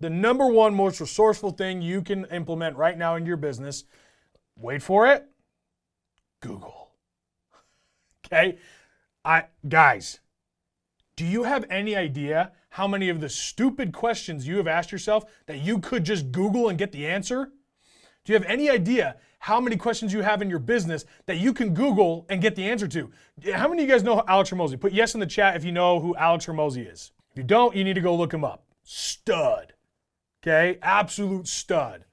The number one most resourceful thing you can implement right now in your business, wait for it, Google. Okay? Guys, do you have any idea how many of the stupid questions you have asked yourself that you could just Google and get the answer? Do you have any idea how many questions you have in your business that you can Google and get the answer to? How many of you guys know Alex Hormozi? Put yes in the chat if you know who Alex Hormozi is. If you don't, you need to go look him up. Stud. Okay? Absolute stud.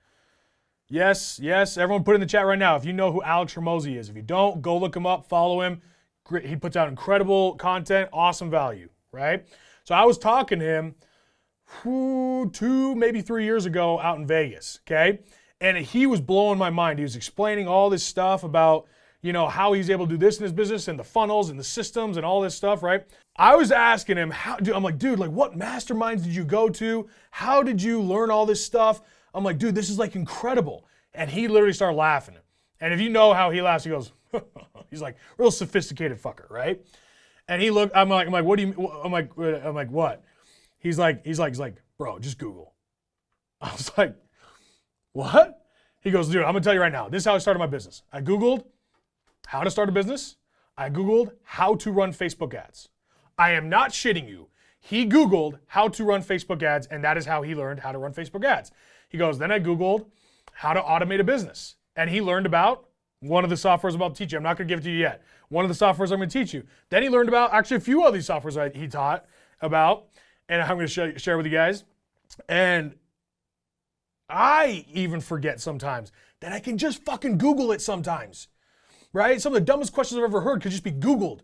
Yes, everyone put in the chat right now if you know who Alex Hormozi is. If you don't, go look him up, follow him. Great. He puts out incredible content, awesome value, right? So I was talking to him 2, maybe 3 years ago out in Vegas, okay? And he was blowing my mind. He was explaining all this stuff about, how he's able to do this in his business and the funnels and the systems and all this stuff, right? I was asking him, I'm like, dude, what masterminds did you go to? How did you learn all this stuff? I'm like, dude, this is incredible. And he literally started laughing. And if you know how he laughs, he goes, he's like, real sophisticated fucker, right? And he looked, I'm like, what do you, I'm like, what? He's like, bro, just Google. I was like, what? He goes, dude, I'm gonna tell you right now, this is how I started my business. I Googled how to start a business. I Googled how to run Facebook ads. I am not shitting you. He Googled how to run Facebook ads, and that is how he learned how to run Facebook ads. He goes, then I Googled how to automate a business. And he learned about one of the softwares I'm about to teach you. I'm not gonna give it to you yet. One of the softwares I'm gonna teach you. Then he learned about actually a few of these softwares he taught about, and I'm gonna share with you guys. And I even forget sometimes that I can just fucking Google it sometimes, right? Some of the dumbest questions I've ever heard could just be Googled.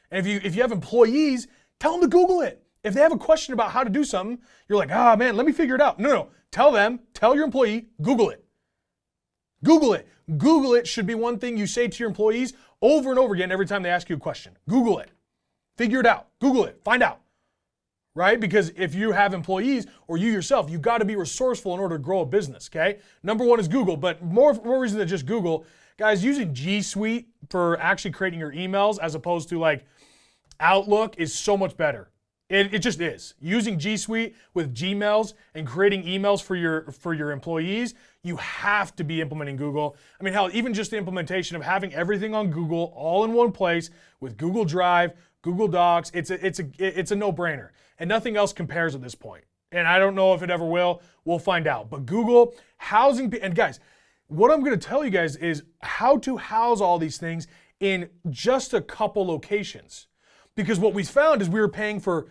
And if you have employees, tell them to Google it. If they have a question about how to do something, you're like, man, let me figure it out. No. Tell your employee, Google it. Google it. Google it should be one thing you say to your employees over and over again every time they ask you a question. Google it. Figure it out. Google it. Find out. Right? Because if you have employees or you yourself, you got to be resourceful in order to grow a business, okay? Number one is Google, but more reason than just Google. Guys, using G Suite for actually creating your emails as opposed to Outlook is so much better. It just is. Using G Suite with Gmails and creating emails for your employees, you have to be implementing Google. I mean, hell, even just the implementation of having everything on Google all in one place with Google Drive, Google Docs, it's a no-brainer. And nothing else compares at this point. And I don't know if it ever will. We'll find out. But Google, housing, and guys, what I'm going to tell you guys is how to house all these things in just a couple locations. Because what we found is we were paying for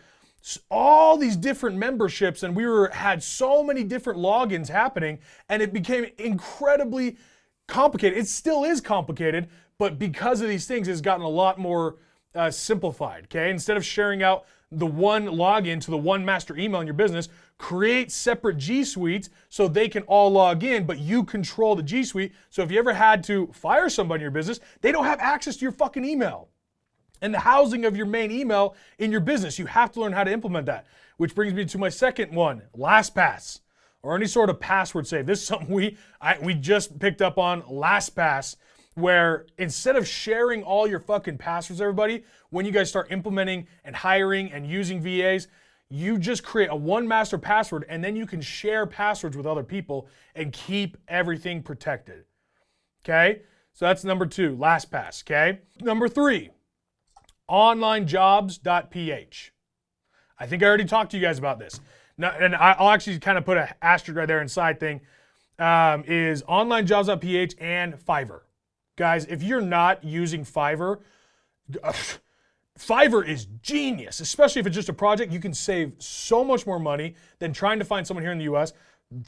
all these different memberships and we had so many different logins happening and it became incredibly complicated. It still is complicated, but because of these things, it's gotten a lot more simplified, okay? Instead of sharing out the one login to the one master email in your business, create separate G Suites so they can all log in, but you control the G Suite. So if you ever had to fire somebody in your business, they don't have access to your fucking email. And the housing of your main email in your business, you have to learn how to implement that. Which brings me to my second one, LastPass, or any sort of password save. This is something we just picked up on, LastPass, where instead of sharing all your fucking passwords, everybody, when you guys start implementing and hiring and using VAs, you just create a one master password and then you can share passwords with other people and keep everything protected. Okay? So that's number 2, LastPass, okay? Number 3, jobs.ph. I think I already talked to you guys about this. Now, and I'll actually kind of put an asterisk right there inside thing, is jobs.ph and Fiverr. Guys, if you're not using Fiverr, Fiverr is genius, especially if it's just a project. You can save so much more money than trying to find someone here in the US.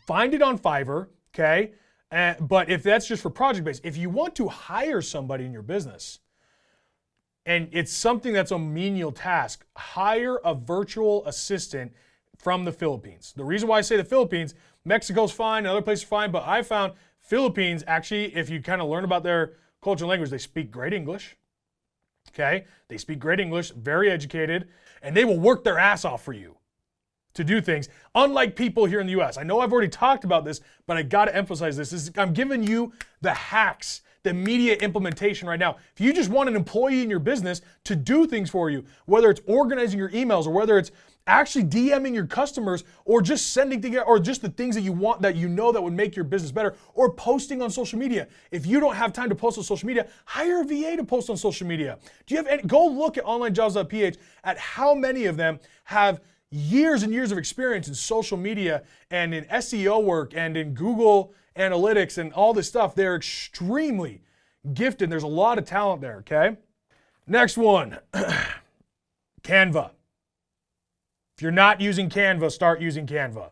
Find it on Fiverr, okay? But if that's just for project-based, if you want to hire somebody in your business, and it's something that's a menial task, hire a virtual assistant from the Philippines. The reason why I say the Philippines, Mexico's fine, other places are fine, but I found Philippines, actually, if you kind of learn about their culture and language, they speak great English, okay? They speak great English, very educated, and they will work their ass off for you. to do things, unlike people here in the US. I know I've already talked about this, but I gotta emphasize this. I'm giving you the hacks, the immediate implementation right now. If you just want an employee in your business to do things for you, whether it's organizing your emails or whether it's actually DMing your customers or just sending things or just the things that you want that you know that would make your business better or posting on social media. If you don't have time to post on social media, hire a VA to post on social media. Do you have any, go look at onlinejobs.ph at how many of them have years and years of experience in social media and in SEO work and in Google Analytics and all this stuff. They're extremely gifted. There's a lot of talent there, okay? Next one, Canva. If you're not using Canva, start using Canva.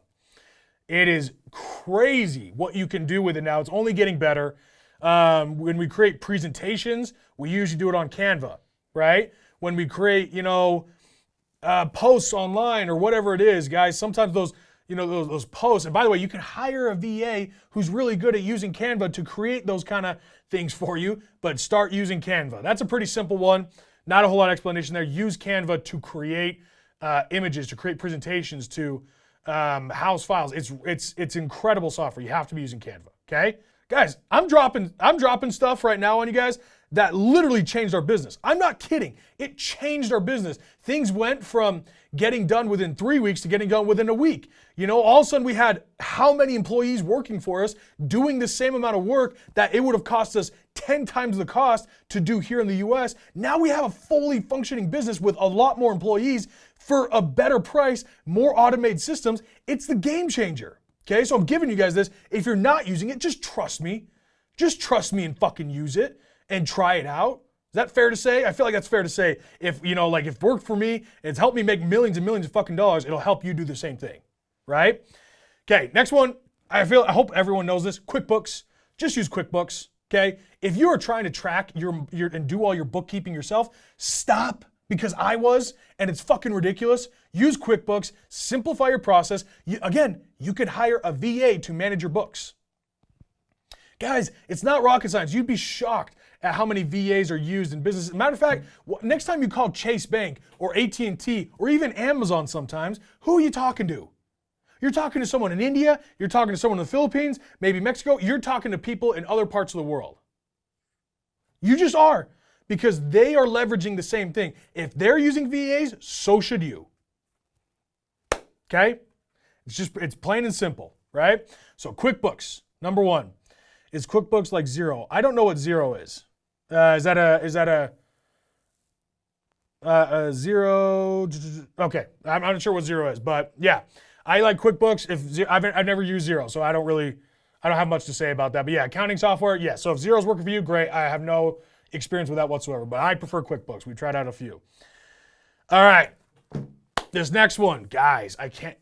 It is crazy what you can do with it now. It's only getting better. When we create presentations, we usually do it on Canva, right? When we create, posts online or whatever it is, guys, sometimes those posts, and by the way, you can hire a VA who's really good at using Canva to create those kind of things for you, but start using Canva. That's a pretty simple one. Not a whole lot of explanation there. Use Canva to create images, to create presentations, to house files. It's incredible software. You have to be using Canva, okay? Guys, I'm dropping stuff right now on you guys that literally changed our business. I'm not kidding. It changed our business. Things went from getting done within 3 weeks to getting done within a week. All of a sudden we had how many employees working for us doing the same amount of work that it would have cost us 10 times the cost to do here in the US. Now we have a fully functioning business with a lot more employees for a better price, more automated systems. It's the game changer. Okay, so I'm giving you guys this. If you're not using it, just trust me. Just trust me and fucking use it and try it out. Is that fair to say? I feel like that's fair to say. If if it worked for me and it's helped me make millions and millions of fucking dollars, it'll help you do the same thing, right? Okay, next one. I hope everyone knows this. QuickBooks. Just use QuickBooks. Okay. If you are trying to track your and do all your bookkeeping yourself, stop. Because I was, and it's fucking ridiculous. Use QuickBooks, simplify your process. You could hire a VA to manage your books. Guys, it's not rocket science. You'd be shocked at how many VAs are used in business. Matter of fact, next time you call Chase Bank or AT&T or even Amazon sometimes, who are you talking to? You're talking to someone in India, you're talking to someone in the Philippines, maybe Mexico, you're talking to people in other parts of the world. You just are. Because they are leveraging the same thing. If they're using VAs, so should you. Okay? It's plain and simple, right? So QuickBooks, number one. Is QuickBooks like Xero? I don't know what Xero is. Is that a Xero? Okay, I'm not sure what Xero is, but yeah, I like QuickBooks. I've never used Xero, so I don't have much to say about that. But yeah, accounting software, yeah. So if Xero's working for you, great. I have no experience with that whatsoever, but I prefer QuickBooks. We tried out a few. All right, this next one, guys, I can't.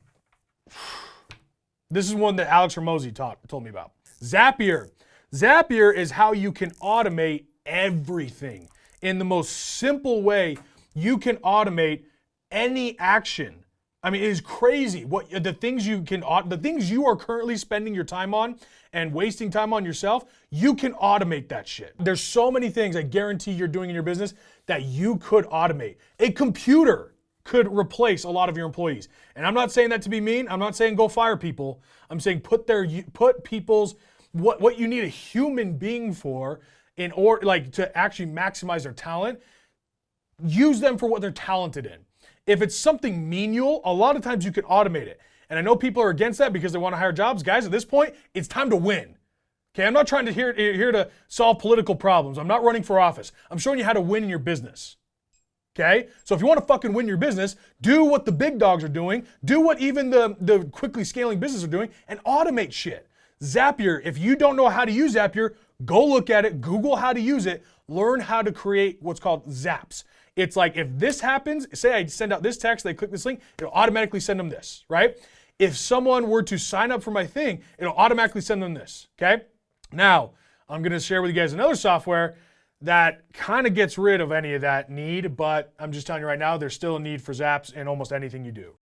This is one that Alex Hormozi told me about. Zapier. Zapier is how you can automate everything. In the most simple way, you can automate any action. I mean, it is crazy what the things you are currently spending your time on and wasting time on yourself, you can automate that shit. There's so many things I guarantee you're doing in your business that you could automate. A computer could replace a lot of your employees. And I'm not saying that to be mean. I'm not saying go fire people. I'm saying put people's what you need a human being for in order to actually maximize their talent. Use them for what they're talented in. If it's something menial, a lot of times you can automate it. And I know people are against that because they want to hire jobs. Guys, at this point, it's time to win. Okay, I'm not trying to here to solve political problems. I'm not running for office. I'm showing you how to win in your business. Okay? So if you want to fucking win your business, do what the big dogs are doing, do what even the quickly scaling businesses are doing, and automate shit. Zapier, if you don't know how to use Zapier, go look at it, Google how to use it, learn how to create what's called zaps. It's like if this happens, say I send out this text, they click this link, it'll automatically send them this, right? If someone were to sign up for my thing, it'll automatically send them this, okay? Now, I'm gonna share with you guys another software that kind of gets rid of any of that need, but I'm just telling you right now, there's still a need for zaps in almost anything you do.